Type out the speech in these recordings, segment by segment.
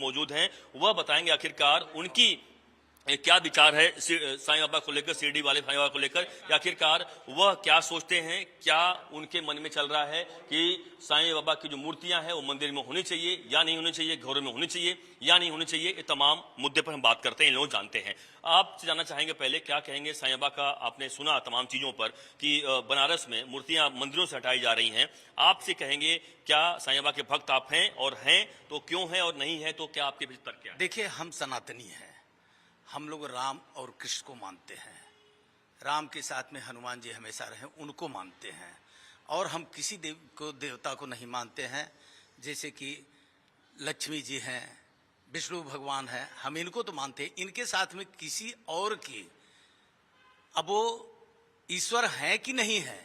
मौजूद हैं, वह बताएंगे आखिरकार उनकी क्या विचार है साईं बाबा को लेकर, शिरडी वाले साईं बाबा को लेकर, या आखिरकार वह क्या सोचते हैं, क्या उनके मन में चल रहा है कि साईं बाबा की जो मूर्तियां हैं वो मंदिर में होनी चाहिए या नहीं होनी चाहिए, घरों में होनी चाहिए या नहीं होनी चाहिए। ये तमाम मुद्दे पर हम बात करते हैं, इन लोग जानते हैं। आपसे जानना चाहेंगे पहले क्या कहेंगे साईं बाबा का, आपने सुना तमाम चीजों पर कि बनारस में मूर्तियां मंदिरों से हटाई जा रही हैं, आपसे कहेंगे क्या साईं बाबा के भक्त आप हैं, और हैं तो क्यों हैं, और नहीं है तो क्या आपके बीच तर्क क्या है? देखिए, हम सनातनी हैं, हम लोग राम और कृष्ण को मानते हैं। राम के साथ में हनुमान जी हमेशा रहे, उनको मानते हैं। और हम किसी देवता को नहीं मानते हैं, जैसे कि लक्ष्मी जी हैं, विष्णु भगवान हैं, हम इनको तो मानते हैं। इनके साथ में किसी और की, अब वो ईश्वर है कि नहीं है,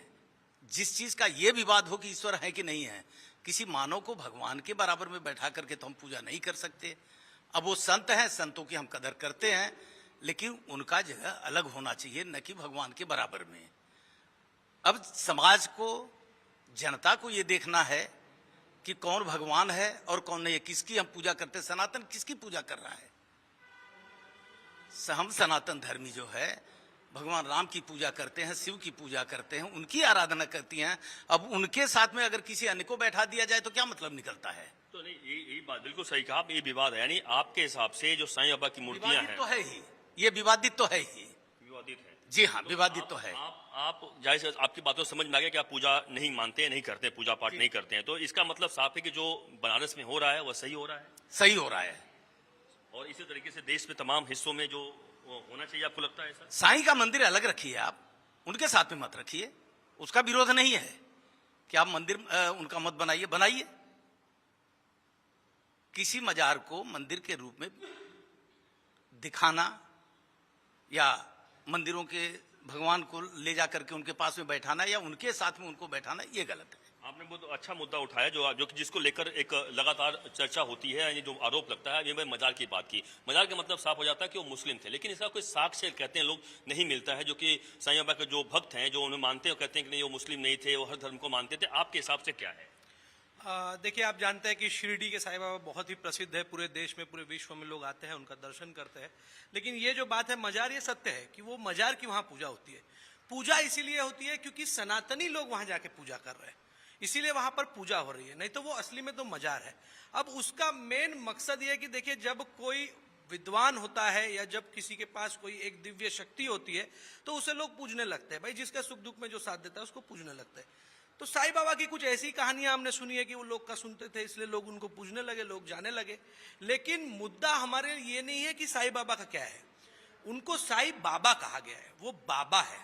जिस चीज का ये विवाद हो कि ईश्वर है कि नहीं है, किसी मानव को भगवान के बराबर में बैठा करके तो हम पूजा नहीं कर सकते। अब वो संत हैं, संतों की हम कदर करते हैं, लेकिन उनका जगह अलग होना चाहिए, न कि भगवान के बराबर में। अब समाज को, जनता को ये देखना है कि कौन भगवान है और कौन नहीं है, किसकी हम पूजा करते हैं। सनातन किसकी पूजा कर रहा है? हम सनातन धर्मी जो है भगवान राम की पूजा करते हैं, शिव की पूजा करते हैं, उनकी आराधना करती हैं। अब उनके साथ में अगर किसी अन्य को बैठा दिया जाए तो क्या मतलब निकलता है? तो नहीं, यही बात बिल्कुल सही कहा, ये विवाद है। यानी आपके हिसाब से जो साईं बाबा की मूर्तियां हैं, तो है ही, ये विवादित तो है ही, विवादित है। जी हाँ, विवादित तो है। आप जाहिर से आपकी बातों से समझ में आ गया कि आप पूजा नहीं मानते, नहीं करते, पूजा पाठ नहीं करते हैं, तो इसका मतलब साफ है कि जो बनारस में हो रहा है वह सही हो रहा है, सही हो रहा है। और इसी तरीके से देश में तमाम हिस्सों में जो होना चाहिए, आपको लगता है ऐसा? साईं का मंदिर अलग रखिए, आप उनके साथ में मत रखिए, उसका विरोध नहीं है कि आप मंदिर उनका मत बनाइए। किसी मजार को मंदिर के रूप में दिखाना या मंदिरों के भगवान को ले जाकर के उनके पास में बैठाना या उनके साथ में उनको बैठाना, ये गलत है। आपने बहुत अच्छा मुद्दा उठाया जो जिसको लेकर एक लगातार चर्चा होती है, यानी जो आरोप लगता है। ये मैं मजार की बात की, मजार का मतलब साफ हो जाता है कि वो मुस्लिम थे, लेकिन इसका कोई साक्ष्य कहते हैं लोग नहीं मिलता है, जो कि साईं बाबा के जो भक्त हैं जो उन्हें मानते हैं, कहते हैं कि नहीं वो मुस्लिम नहीं थे, वो हर धर्म को मानते थे। आपके हिसाब से क्या है? देखिए, आप जानते हैं कि शिरडी के साईं बाबा बहुत ही प्रसिद्ध है, पूरे देश में, पूरे विश्व में लोग आते हैं, उनका दर्शन करते हैं। लेकिन ये जो बात है मजार, ये सत्य है कि वो मजार की वहां पूजा होती है। पूजा इसीलिए होती है क्योंकि सनातनी लोग वहां जाके पूजा कर रहे हैं, इसीलिए वहां पर पूजा हो रही है, नहीं तो वो असली में तो मजार है। अब उसका मेन मकसद ये है कि देखिए, जब कोई विद्वान होता है या जब किसी के पास कोई एक दिव्य शक्ति होती है तो उसे लोग पूजने लगते हैं। भाई, जिसका सुख दुख में जो साथ देता है उसको पूजने लगते हैं। तो साईं बाबा की कुछ ऐसी कहानियां हमने सुनी है कि वो लोग का सुनते थे, इसलिए लोग उनको पूजने लगे, लोग जाने लगे। लेकिन मुद्दा हमारे ये नहीं है कि साईं बाबा का क्या है, उनको साईं बाबा कहा गया है, वो बाबा है।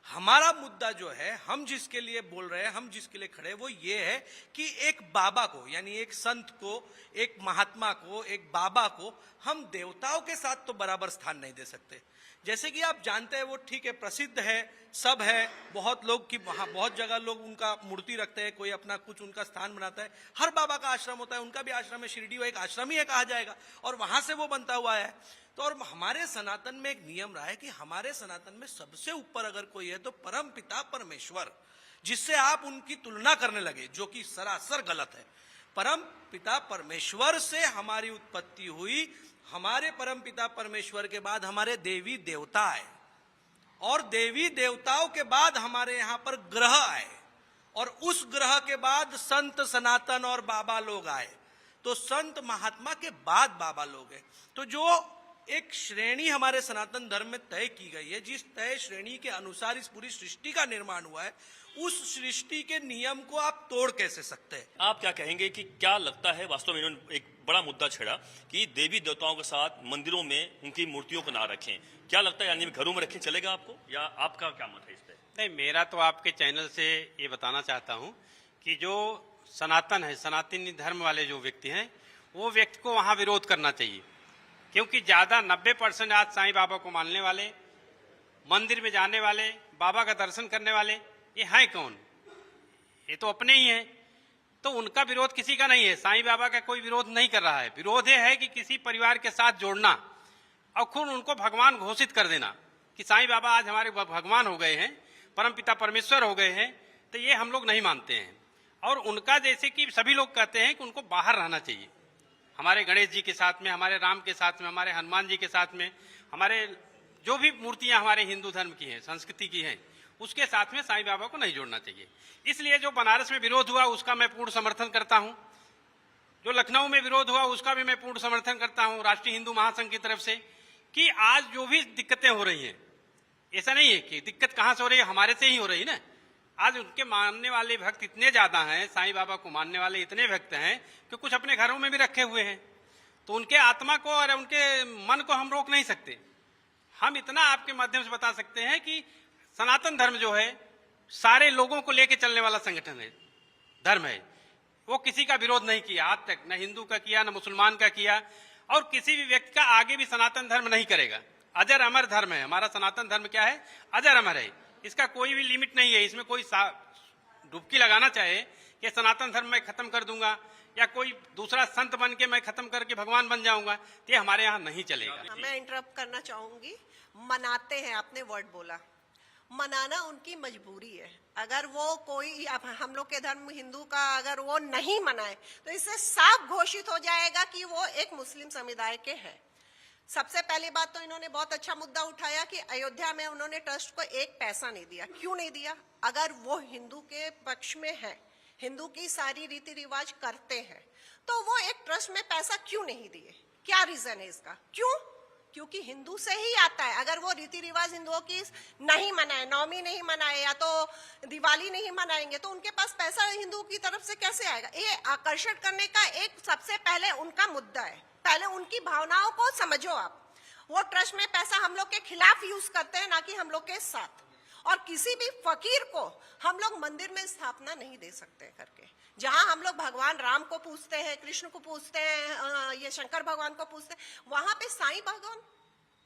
हमारा मुद्दा जो है, हम जिसके लिए बोल रहे हैं, हम जिसके लिए खड़े हैं, वो ये है कि एक बाबा को, यानी एक संत को, एक महात्मा को, एक बाबा को हम देवताओं के साथ तो बराबर स्थान नहीं दे सकते। जैसे कि आप जानते हैं, वो ठीक है, प्रसिद्ध है, सब है, बहुत लोग की वहां बहुत जगह लोग उनका मूर्ति रखते हैं, कोई अपना कुछ उनका स्थान बनाता है। हर बाबा का आश्रम होता है, उनका भी आश्रम है, शिरडी वो एक आश्रम ही है कहा जाएगा, और वहां से वो बनता हुआ है। तो और हमारे सनातन में एक नियम रहा है कि हमारे सनातन में सबसे ऊपर अगर कोई है तो परम पिता परमेश्वर, जिससे आप उनकी तुलना करने लगे, जो कि सरासर गलत है। परम पिता परमेश्वर से हमारी उत्पत्ति हुई, हमारे परम पिता परमेश्वर के बाद हमारे देवी देवता आए, और देवी देवताओं के बाद हमारे यहां पर ग्रह आए, और उस ग्रह के बाद संत सनातन और बाबा लोग आए। तो संत महात्मा के बाद बाबा लोग हैं। तो जो एक श्रेणी हमारे सनातन धर्म में तय की गई है, जिस तय श्रेणी के अनुसार इस पूरी सृष्टि का निर्माण हुआ है, उस सृष्टि के नियम को आप तोड़ कैसे सकते हैं? आप क्या कहेंगे कि क्या लगता है, वास्तव में इन्होंने एक बड़ा मुद्दा छेड़ा कि देवी देवताओं के साथ मंदिरों में उनकी मूर्तियों को ना रखें, क्या लगता है, यानी घरों में रखें चलेगा आपको, या आपका क्या मत है इस पर? नहीं, मेरा तो आपके चैनल से ये बताना चाहता हूँ कि जो सनातन है, सनातनी धर्म वाले जो व्यक्ति हैं, वो व्यक्ति को वहाँ विरोध करना चाहिए, क्योंकि ज्यादा 90% आज साईं बाबा को मानने वाले, मंदिर में जाने वाले, बाबा का दर्शन करने वाले, ये हैं कौन? ये तो अपने ही हैं। तो उनका विरोध किसी का नहीं है, साईं बाबा का कोई विरोध नहीं कर रहा है। विरोध ये है कि किसी परिवार के साथ जोड़ना और खुद उनको भगवान घोषित कर देना कि साईं बाबा आज हमारे भगवान हो गए हैं, परम पिता परमेश्वर हो गए हैं। तो ये हम लोग नहीं मानते हैं। और उनका, जैसे कि सभी लोग कहते हैं कि उनको बाहर रहना चाहिए, हमारे गणेश जी के साथ में, हमारे राम के साथ में, हमारे हनुमान जी के साथ में, हमारे जो भी मूर्तियां हमारे हिंदू धर्म की हैं, संस्कृति की हैं, उसके साथ में साईं बाबा को नहीं जोड़ना चाहिए। इसलिए जो बनारस में विरोध हुआ उसका मैं पूर्ण समर्थन करता हूं, जो लखनऊ में विरोध हुआ उसका भी मैं पूर्ण समर्थन करता हूं राष्ट्रीय हिंदू महासंघ की तरफ से, कि आज जो भी दिक्कतें हो रही हैं, ऐसा नहीं है कि दिक्कत कहां से हो रही है, हमारे से ही हो रही है ना। आज उनके मानने वाले भक्त इतने ज्यादा हैं, साईं बाबा को मानने वाले इतने भक्त हैं कि कुछ अपने घरों में भी रखे हुए हैं, तो उनके आत्मा को और उनके मन को हम रोक नहीं सकते। हम इतना आपके माध्यम से बता सकते हैं कि सनातन धर्म जो है सारे लोगों को लेकर चलने वाला संगठन है, धर्म है। वो किसी का विरोध नहीं किया आज तक, न हिंदू का किया, न मुसलमान का किया, और किसी भी व्यक्ति का आगे भी सनातन धर्म नहीं करेगा। अजर अमर धर्म है हमारा सनातन धर्म। क्या है? अजर अमर है, इसका कोई भी लिमिट नहीं है। इसमें कोई डुबकी लगाना चाहे कि सनातन धर्म मैं खत्म कर दूंगा या कोई दूसरा संत बन के मैं खत्म करके भगवान बन जाऊंगा, तो ये हमारे यहाँ नहीं चलेगा। मैं इंटरप्ट करना चाहूंगी। मनाते हैं, आपने वर्ड बोला, मनाना उनकी मजबूरी है। अगर वो कोई, अब हम लोग के धर्म हिंदू का अगर वो नहीं मनाए तो इससे साफ घोषित हो जाएगा कि वो एक मुस्लिम समुदाय के हैं। सबसे पहली बात तो इन्होंने बहुत अच्छा मुद्दा उठाया कि अयोध्या में उन्होंने ट्रस्ट को एक पैसा नहीं दिया। क्यों नहीं दिया? अगर वो हिंदू के पक्ष में है, हिंदू की सारी रीति रिवाज करते हैं, तो वो एक ट्रस्ट में पैसा क्यों नहीं दिए? क्या रीजन है इसका? क्यों? क्योंकि हिंदू से ही आता है। अगर वो रीति रिवाज हिंदुओं की नहीं मनाए, नवमी नहीं मनाए या तो दिवाली नहीं मनाएंगे, तो उनके पास पैसा हिंदू की तरफ से कैसे आएगा? ये आकर्षण करने का एक सबसे पहले उनका मुद्दा है। पहले उनकी भावनाओं को समझो आप। वो ट्रस्ट में पैसा हम लोग के खिलाफ यूज करते हैं, ना कि हम लोग के साथ। और किसी भी फकीर को हम लोग मंदिर में स्थापना नहीं दे सकते करके। जहां हम लोग भगवान राम को पूछते हैं, कृष्ण को पूछते हैं, ये शंकर भगवान को पूछते हैं, वहां पे साईं भगवान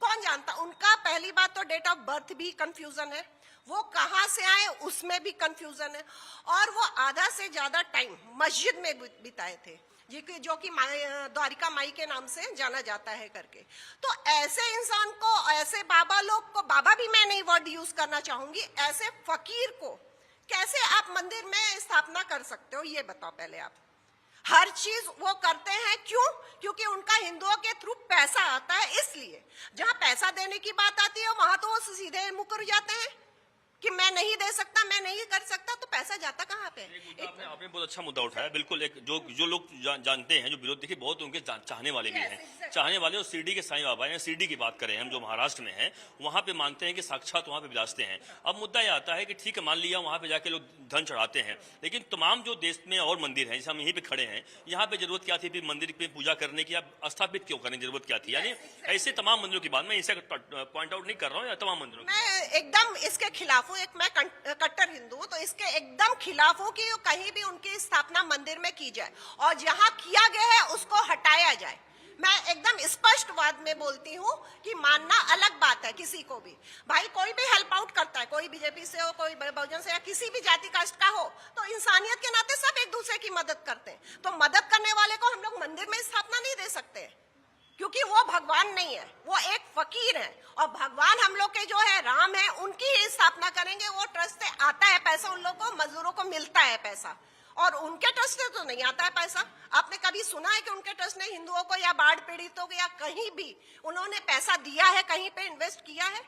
कौन जानता? उनका पहली बात तो डेट ऑफ बर्थ भी कंफ्यूजन है, वो कहां से आए उसमें भी कंफ्यूजन है, और वो आधा से ज्यादा टाइम मस्जिद में बिताए थे, जो कि द्वारिका माई के नाम से जाना जाता है करके। तो ऐसे इंसान को, ऐसे बाबा लोग को, बाबा भी मैं नहीं वर्ड यूज करना चाहूंगी, ऐसे फकीर को कैसे आप मंदिर में स्थापना कर सकते हो? ये बताओ पहले आप। हर चीज वो करते हैं, क्यों? क्योंकि उनका हिंदुओं के थ्रू पैसा आता है। इसलिए जहां पैसा देने की बात आती है वहां तो वो सीधे मुकर जाते हैं कि मैं नहीं दे सकता, मैं नहीं कर सकता। तो पैसा जाता कहाँ पे? आपने बहुत अच्छा मुद्दा उठाया। बिल्कुल, एक जो लोग जानते हैं, जो विरोध, देखिए बहुत उनके चाहने वाले भी हैं, चाहने वाले। और शिरडी के साईं बाबा या शिरडी की बात करें हम, जो महाराष्ट्र में है, वहां पे मानते हैं कि साक्षात वहां पे विराजते हैं। अब मुद्दा यह आता है कि ठीक है, मान लिया वहां पे जाके लोग धन चढ़ाते हैं, लेकिन तमाम जो देश में और मंदिर हैं, जैसे हम यहीं पे खड़े हैं, यहाँ पे जरूरत क्या थी फिर मंदिर पे पूजा करने की? आप स्थापित क्यों करने की जरूरत क्या थी? यानी ऐसे तमाम मंदिरों की बात मैं इसे पॉइंट आउट नहीं कर रहा हूँ, या तमाम मंदिरों की मैं एकदम इसके खिलाफ हूँ। एक मैं कट्टर हिंदू हूँ, तो इसके एकदम खिलाफ हूँ कि कहीं भी उनकी स्थापना मंदिर में की जाए, और जहाँ किया गया है उसको हटाया जाए। मैं एकदम स्पष्टवाद में बोलती हूँ कि मानना अलग बात है किसी को भी। भाई कोई भी हेल्प आउट करता है, कोई बीजेपी से हो, कोई बहुजन से, या किसी भी जाति कास्ट का हो, तो इंसानियत के नाते सब एक दूसरे की मदद करते हैं। तो मदद करने वाले को हम लोग मंदिर में स्थापना नहीं दे सकते, क्योंकि वो भगवान नहीं है, वो एक फकीर है। और भगवान हम लोग के जो है राम है, उनकी ही स्थापना करेंगे। वो ट्रस्ट से आता है पैसा, उन लोगों को, मजदूरों को मिलता है पैसा, और उनके ट्रस्ट से तो नहीं आता है पैसा। आपने कभी सुना है कि उनके ट्रस्ट ने हिंदुओं को या बाढ़ पीड़ितों को या कहीं भी उन्होंने पैसा दिया है, कहीं पे इन्वेस्ट किया है?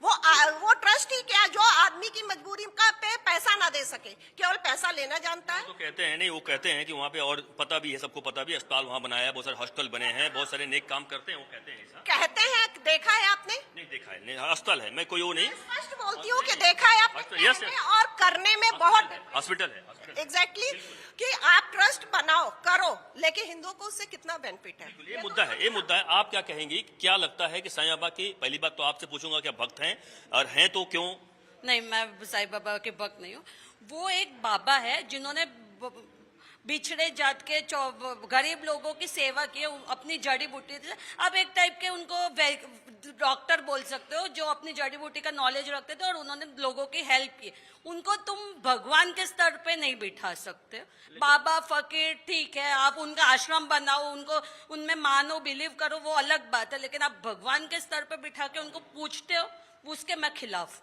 वो ट्रस्ट ही क्या, जो आदमी की मजबूरी का पे पैसा ना दे सके, केवल पैसा लेना जानता है। तो कहते हैं नहीं, वो कहते हैं कि वहाँ पे, और पता भी है, सबको पता भी, अस्पताल वहाँ बनाया है, बहुत सारे हॉस्टल बने हैं, बहुत सारे नेक काम करते हैं, वो कहते हैं ऐसा। कहते हैं, देखा है आपने? नहीं देखा है, नहीं, अस्पताल है, मैं कोई वो नहीं, स्पष्ट बोलती हूँ कि देखा है आपने, यस, कहने और करने में बहुत हॉस्पिटल है। एग्जैक्टली कि आप ट्रस्ट बनाओ, करो, लेकिन हिंदुओं को उससे कितना बेनिफिट है? ये मुद्दा है, ये मुद्दा है। आप क्या कहेंगी? क्या लगता है कि साईं बाबा की, पहली बात तो आपसे पूछूंगा, क्या भक्त हैं, और हैं तो क्यों? नहीं, मैं साईं बाबा के भक्त नहीं हूँ। वो एक बाबा है जिन्होंने बिछड़े जात के गरीब लोगों की सेवा की, अपनी जड़ी बूटी से। अब एक टाइप के उनको डॉक्टर बोल सकते हो, जो अपनी जड़ी बूटी का नॉलेज रखते थे और उन्होंने लोगों की हेल्प की। उनको तुम भगवान के स्तर पे नहीं बिठा सकते। बाबा फकीर ठीक है, आप उनका आश्रम बनाओ, उनको उनमें मानो, बिलीव करो, वो अलग बात है, लेकिन आप भगवान के स्तर पे बिठा के उनको पूछते हो, उसके मैं खिलाफ हूँ।